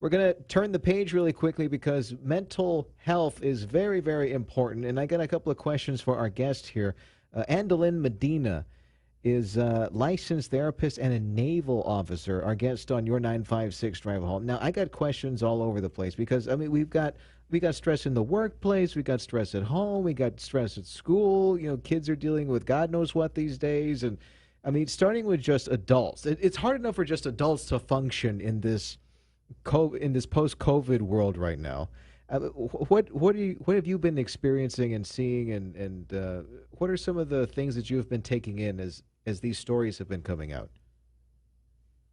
We're going to turn the page really quickly because mental health is very, very important. And I got a couple of questions for our guest here. Andolyn Medina is a licensed therapist and a naval officer, our guest on your 956 Drive Home. Now, I got questions all over the place because, I mean, we got stress in the workplace, we got stress at home, we got stress at school. You know, kids are dealing with God knows what these days. And I mean, starting with just adults, it's hard enough for just adults to function in this in this post-COVID world right now. What have you been experiencing and seeing, and what are some of the things that you have been taking in as these stories have been coming out?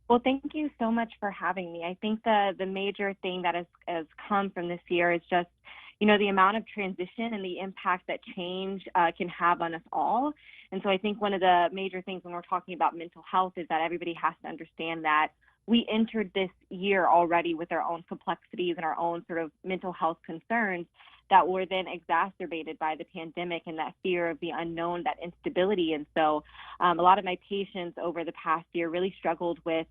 Well, thank you so much for having me. I think the major thing that has come from this year is just, the amount of transition and the impact that change can have on us all. And so I think one of the major things when we're talking about mental health is that everybody has to understand that we entered this year already with our own complexities and our own sort of mental health concerns that were then exacerbated by the pandemic and that fear of the unknown, that instability. And so a lot of my patients over the past year really struggled with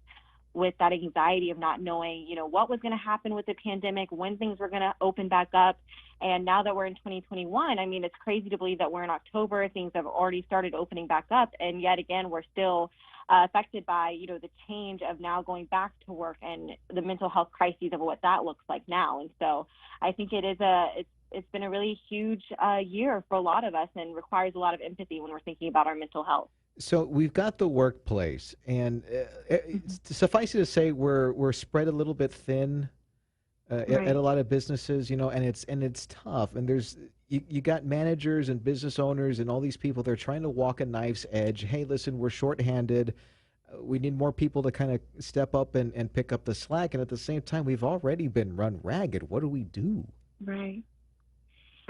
that anxiety of not knowing, what was going to happen with the pandemic, when things were going to open back up. And now that we're in 2021, I mean, it's crazy to believe that we're in October, things have already started opening back up. And yet again, we're still affected by, the change of now going back to work and the mental health crises of what that looks like now. And so I think it's been a really huge year for a lot of us and requires a lot of empathy when we're thinking about our mental health. So we've got the workplace, and suffice it to say, we're spread a little bit thin at a lot of businesses, and it's tough. And you got managers and business owners and all these people. They're trying to walk a knife's edge. Hey, listen, we're shorthanded. We need more people to kind of step up and pick up the slack. And at the same time, we've already been run ragged. What do we do? Right.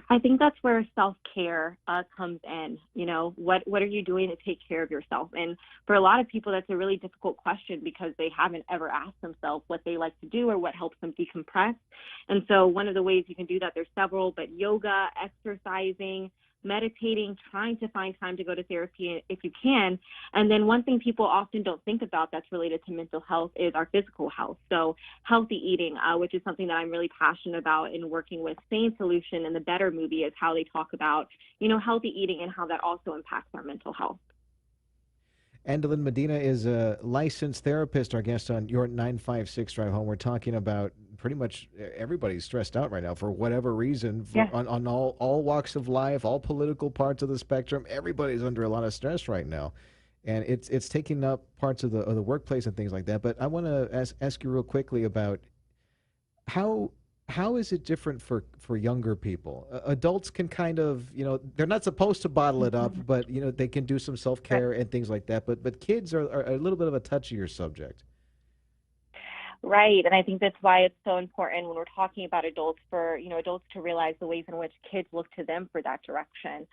I think that's where self-care comes in. What are you doing to take care of yourself? And for a lot of people, that's a really difficult question because they haven't ever asked themselves what they like to do or what helps them decompress. And so one of the ways you can do that, there's several, but yoga, exercising, meditating, trying to find time to go to therapy if you can. And then one thing people often don't think about that's related to mental health is our physical health. So healthy eating, which is something that I'm really passionate about in working with SANESolution and the Better movie is how they talk about, healthy eating and how that also impacts our mental health. Andolyn Medina is a licensed therapist, our guest on your 956 Drive Home. We're talking about pretty much everybody's stressed out right now for whatever reason, on all walks of life, all political parts of the spectrum. Everybody's under a lot of stress right now. And it's taking up parts of the workplace and things like that. But I want to ask you real quickly about how is it different for younger people? Adults can kind of, they're not supposed to bottle it up, but, they can do some self-care and things like that. But kids are a little bit of a touchier subject. Right. And I think that's why it's so important when we're talking about adults for, adults to realize the ways in which kids look to them for that direction.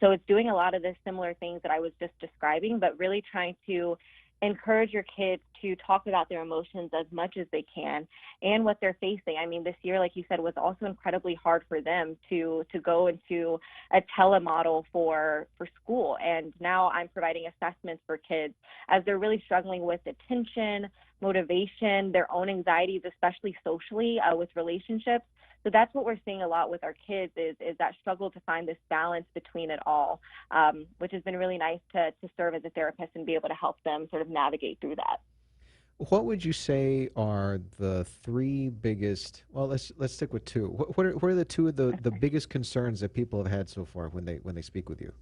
So it's doing a lot of the similar things that I was just describing, but really trying to encourage your kids to talk about their emotions as much as they can and what they're facing. I mean, this year, like you said, was also incredibly hard for them to go into a telemodel for school. And now I'm providing assessments for kids as they're really struggling with attention, motivation, their own anxieties, especially socially with relationships. So that's what we're seeing a lot with our kids is that struggle to find this balance between it all, which has been really nice to serve as a therapist and be able to help them sort of navigate through that. What would you say are the three biggest? Well, let's stick with two. What are the two of the biggest concerns that people have had so far when they speak with you?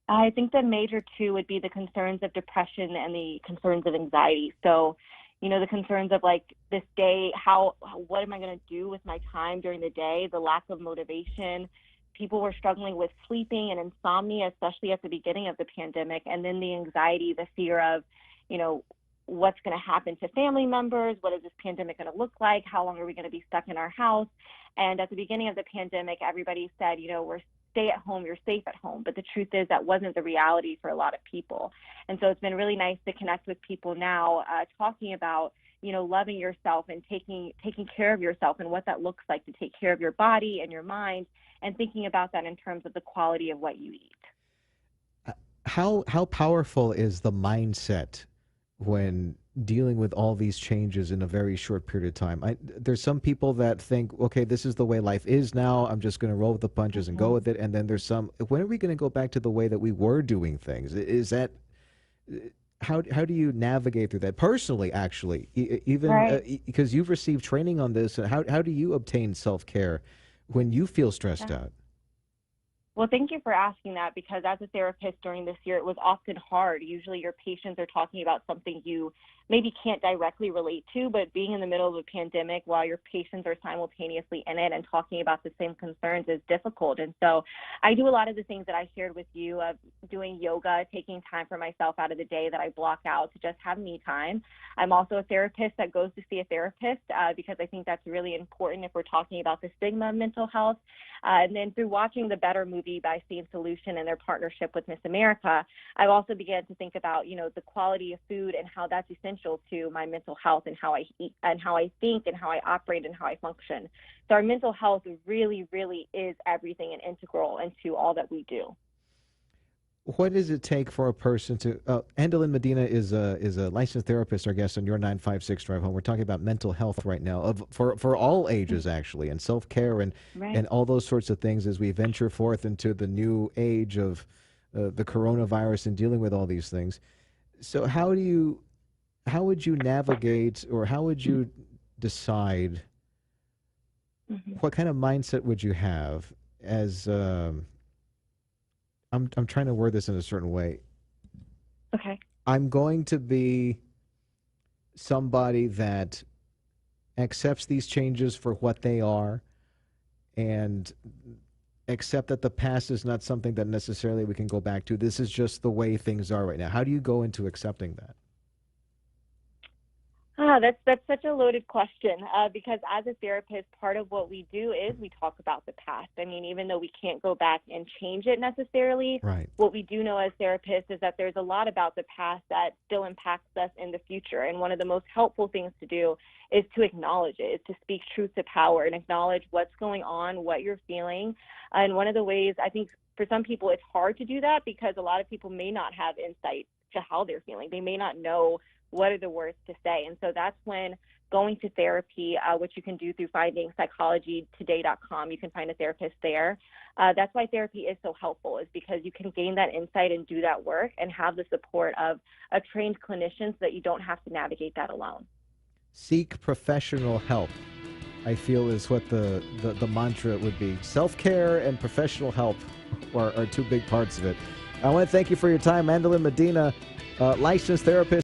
I think the major two would be the concerns of depression and the concerns of anxiety. So, the concerns of like this day, what am I going to do with my time during the day? The lack of motivation. People were struggling with sleeping and insomnia, especially at the beginning of the pandemic. And then the anxiety, the fear of, what's going to happen to family members? What is this pandemic going to look like? How long are we going to be stuck in our house? And at the beginning of the pandemic, everybody said, we're stay at home, you're safe at home. But the truth is that wasn't the reality for a lot of people. And so it's been really nice to connect with people now, talking about, loving yourself and taking care of yourself and what that looks like to take care of your body and your mind and thinking about that in terms of the quality of what you eat. How powerful is the mindset when dealing with all these changes in a very short period of time. There's some people that think, okay, this is the way life is now. I'm just going to roll with the punches and go Mhm. with it. And then there's some, when are we going to go back to the way that we were doing things? Is that, how do you navigate through that personally, actually, even Right. because you've received training on this? How do you obtain self-care when you feel stressed Yeah. out? Well, thank you for asking that, because as a therapist during this year, it was often hard. Usually your patients are talking about something you maybe can't directly relate to, but being in the middle of a pandemic while your patients are simultaneously in it and talking about the same concerns is difficult. And so I do a lot of the things that I shared with you, of doing yoga, taking time for myself out of the day that I block out to just have me time. I'm also a therapist that goes to see a therapist because I think that's really important if we're talking about the stigma of mental health. And then through watching the Better movie by SANESolution and their partnership with Miss America, I've also began to think about, the quality of food and how that's essential to my mental health and how I eat and how I think and how I operate and how I function. So our mental health really, really is everything and integral into all that we do. What does it take for a person to? Andolyn Medina is a licensed therapist. Our guest on your 956 Drive Home. We're talking about mental health right now, for all ages actually, and self care and Right. all those sorts of things as we venture forth into the new age of the coronavirus and dealing with all these things. So how would you navigate, or how would you decide Hmm. what kind of mindset would you have as I'm trying to word this in a certain way. Okay. I'm going to be somebody that accepts these changes for what they are and accept that the past is not something that necessarily we can go back to. This is just the way things are right now. How do you go into accepting that? That's such a loaded question, because as a therapist, part of what we do is we talk about the past. I mean, even though we can't go back and change it necessarily, Right. what we do know as therapists is that there's a lot about the past that still impacts us in the future. And one of the most helpful things to do is to acknowledge it, is to speak truth to power and acknowledge what's going on, what you're feeling. And one of the ways, I think, for some people, it's hard to do that because a lot of people may not have insight to how they're feeling. They may not know what are the words to say. And so that's when going to therapy, which you can do through finding psychologytoday.com, you can find a therapist there. That's why therapy is so helpful, is because you can gain that insight and do that work and have the support of a trained clinician so that you don't have to navigate that alone. Seek professional help, I feel, is what the mantra would be. Self care and professional help are two big parts of it. I want to thank you for your time, Andolyn Medina, licensed therapist.